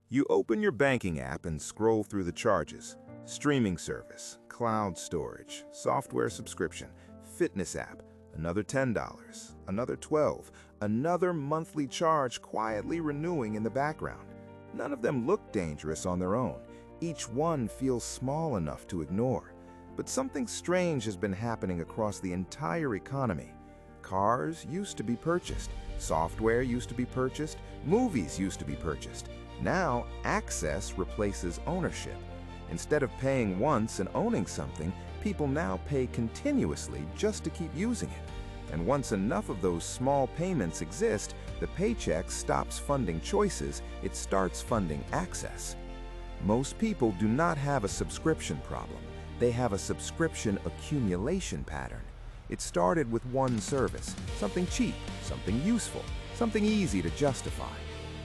You open your banking app and scroll through the charges. Streaming service, cloud storage, software subscription, fitness app, another $10, another $12, another monthly charge quietly renewing in the background. None of them look dangerous on their own. Each one feels small enough to ignore. But something strange has been happening across the entire economy. Cars used to be purchased, software used to be purchased, movies used to be purchased. Now, access replaces ownership. Instead of paying once and owning something, people now pay continuously just to keep using it. And once enough of those small payments exist, the paycheck stops funding choices, it starts funding access. Most people do not have a subscription problem. They have a subscription accumulation pattern. It started with one service, something cheap, something useful, something easy to justify.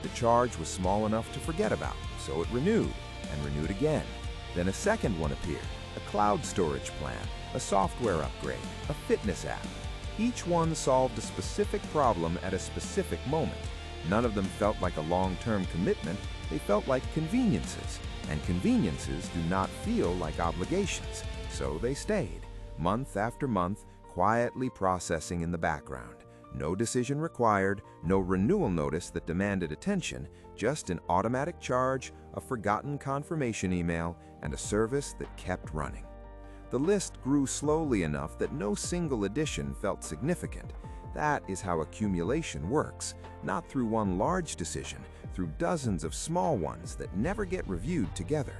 The charge was small enough to forget about, so it renewed and renewed again. Then a second one appeared, a cloud storage plan, a software upgrade, a fitness app. Each one solved a specific problem at a specific moment. None of them felt like a long-term commitment, they felt like conveniences. And conveniences do not feel like obligations, so they stayed, month after month, quietly processing in the background. No decision required, no renewal notice that demanded attention, just an automatic charge, a forgotten confirmation email, and a service that kept running. The list grew slowly enough that no single addition felt significant. That is how accumulation works, not through one large decision, through dozens of small ones that never get reviewed together.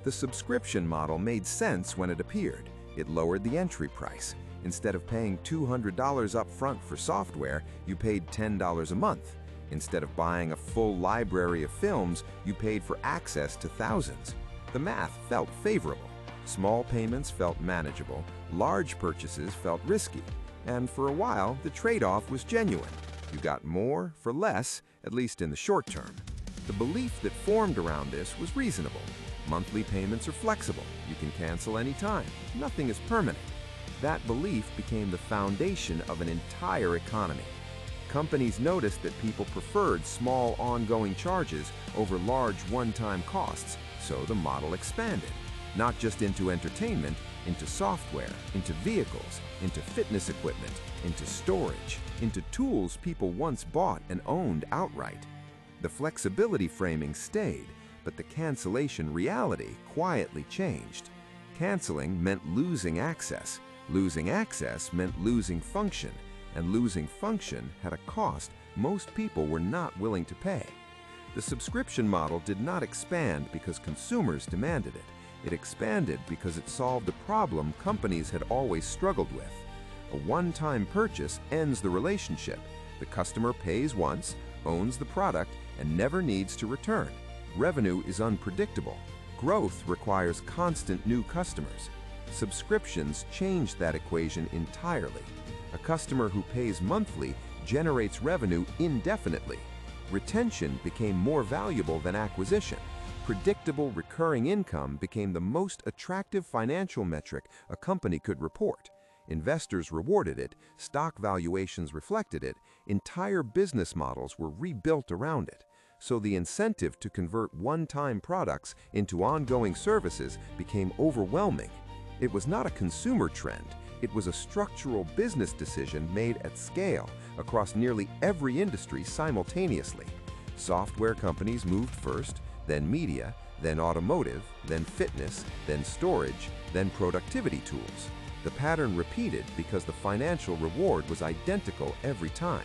The subscription model made sense when it appeared. It lowered the entry price. Instead of paying $200 up front for software, you paid $10 a month. Instead of buying a full library of films, you paid for access to thousands. The math felt favorable. Small payments felt manageable, large purchases felt risky. And for a while, the trade-off was genuine. You got more for less, at least in the short term. The belief that formed around this was reasonable. Monthly payments are flexible. You can cancel anytime. Nothing is permanent. That belief became the foundation of an entire economy. Companies noticed that people preferred small ongoing charges over large one-time costs, so the model expanded, not just into entertainment, into software, into vehicles, into fitness equipment, into storage, into tools people once bought and owned outright. The flexibility framing stayed, but the cancellation reality quietly changed. Canceling meant losing access. Losing access meant losing function, and losing function had a cost most people were not willing to pay. The subscription model did not expand because consumers demanded it. It expanded because it solved a problem companies had always struggled with. A one-time purchase ends the relationship. The customer pays once, owns the product, and never needs to return. Revenue is unpredictable. Growth requires constant new customers. Subscriptions changed that equation entirely. A customer who pays monthly generates revenue indefinitely. Retention became more valuable than acquisition. Predictable recurring income became the most attractive financial metric a company could report. Investors rewarded it, stock valuations reflected it, entire business models were rebuilt around it. So the incentive to convert one-time products into ongoing services became overwhelming. It was not a consumer trend, it was a structural business decision made at scale across nearly every industry simultaneously. Software companies moved first, then media, then automotive, then fitness, then storage, then productivity tools. The pattern repeated because the financial reward was identical every time.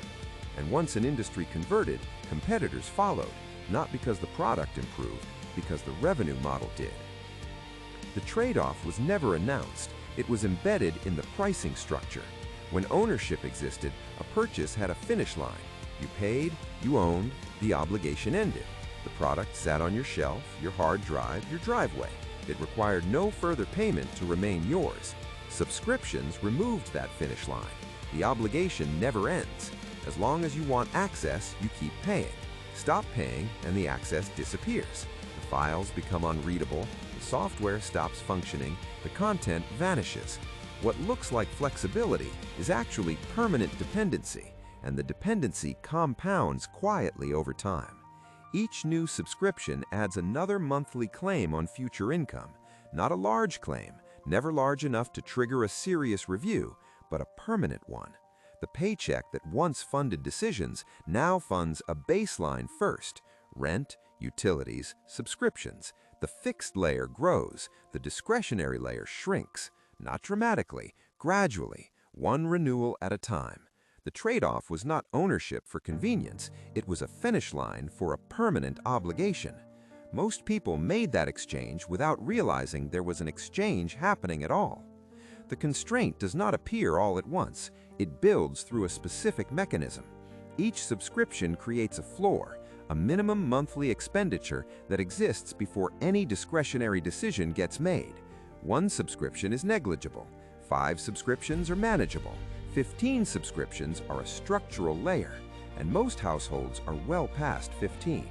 And once an industry converted, competitors followed, not because the product improved, because the revenue model did. The trade-off was never announced. It was embedded in the pricing structure. When ownership existed, a purchase had a finish line. You paid, you owned, the obligation ended. The product sat on your shelf, your hard drive, your driveway. It required no further payment to remain yours. Subscriptions removed that finish line. The obligation never ends. As long as you want access, you keep paying. Stop paying and the access disappears. The files become unreadable, the software stops functioning, the content vanishes. What looks like flexibility is actually permanent dependency, and the dependency compounds quietly over time. Each new subscription adds another monthly claim on future income. Not a large claim, never large enough to trigger a serious review, but a permanent one. The paycheck that once funded decisions now funds a baseline first: rent, utilities, subscriptions. The fixed layer grows, the discretionary layer shrinks, not dramatically, gradually, one renewal at a time. The trade-off was not ownership for convenience, it was a finish line for a permanent obligation. Most people made that exchange without realizing there was an exchange happening at all. The constraint does not appear all at once, it builds through a specific mechanism. Each subscription creates a floor, a minimum monthly expenditure that exists before any discretionary decision gets made. One subscription is negligible, 5 subscriptions are manageable, 15 subscriptions are a structural layer, and most households are well past 15.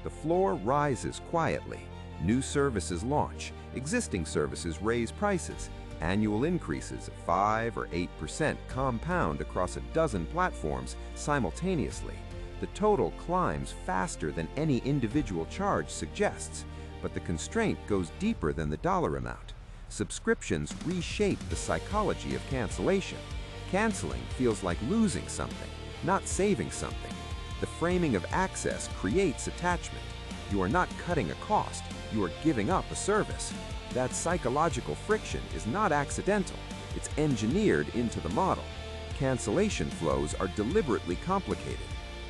The floor rises quietly. New services launch, existing services raise prices, annual increases of 5 or 8% compound across a dozen platforms simultaneously. The total climbs faster than any individual charge suggests, but the constraint goes deeper than the dollar amount. Subscriptions reshape the psychology of cancellation. Canceling feels like losing something, not saving something. The framing of access creates attachment. You are not cutting a cost, you are giving up a service. That psychological friction is not accidental, it's engineered into the model. Cancellation flows are deliberately complicated.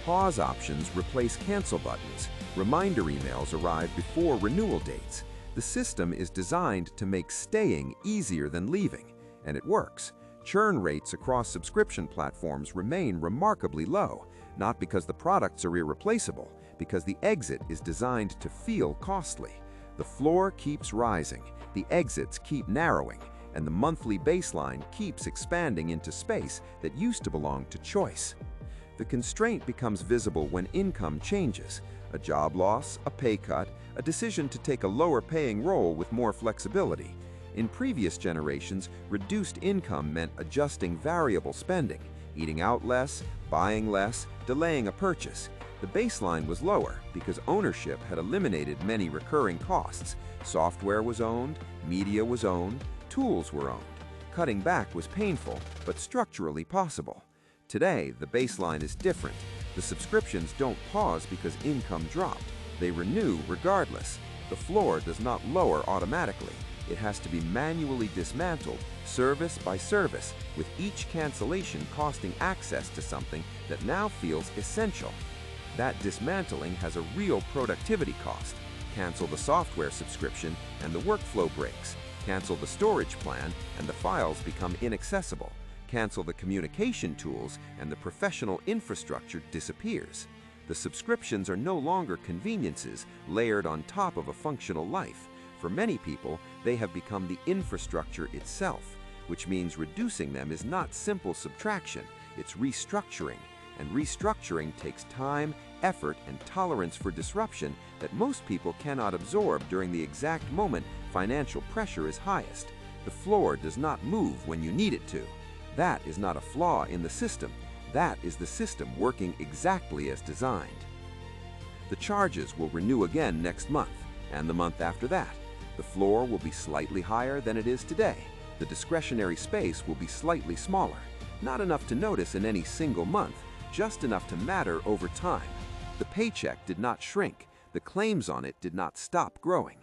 Pause options replace cancel buttons. Reminder emails arrive before renewal dates. The system is designed to make staying easier than leaving, and it works. Churn rates across subscription platforms remain remarkably low, not because the products are irreplaceable, because the exit is designed to feel costly. The floor keeps rising, the exits keep narrowing, and the monthly baseline keeps expanding into space that used to belong to choice. The constraint becomes visible when income changes: a job loss, a pay cut, a decision to take a lower-paying role with more flexibility. In previous generations, reduced income meant adjusting variable spending, eating out less, buying less, delaying a purchase. The baseline was lower because ownership had eliminated many recurring costs. Software was owned, media was owned, tools were owned. Cutting back was painful, but structurally possible. Today, the baseline is different. The subscriptions don't pause because income dropped. They renew regardless. The floor does not lower automatically. It has to be manually dismantled, service by service, with each cancellation costing access to something that now feels essential. That dismantling has a real productivity cost. Cancel the software subscription and the workflow breaks. Cancel the storage plan and the files become inaccessible. Cancel the communication tools and the professional infrastructure disappears. The subscriptions are no longer conveniences layered on top of a functional life. For many people, they have become the infrastructure itself, which means reducing them is not simple subtraction, it's restructuring. And restructuring takes time, effort, and tolerance for disruption that most people cannot absorb during the exact moment financial pressure is highest. The floor does not move when you need it to. That is not a flaw in the system. That is the system working exactly as designed. The charges will renew again next month, and the month after that. The floor will be slightly higher than it is today. The discretionary space will be slightly smaller. Not enough to notice in any single month, just enough to matter over time. The paycheck did not shrink. The claims on it did not stop growing.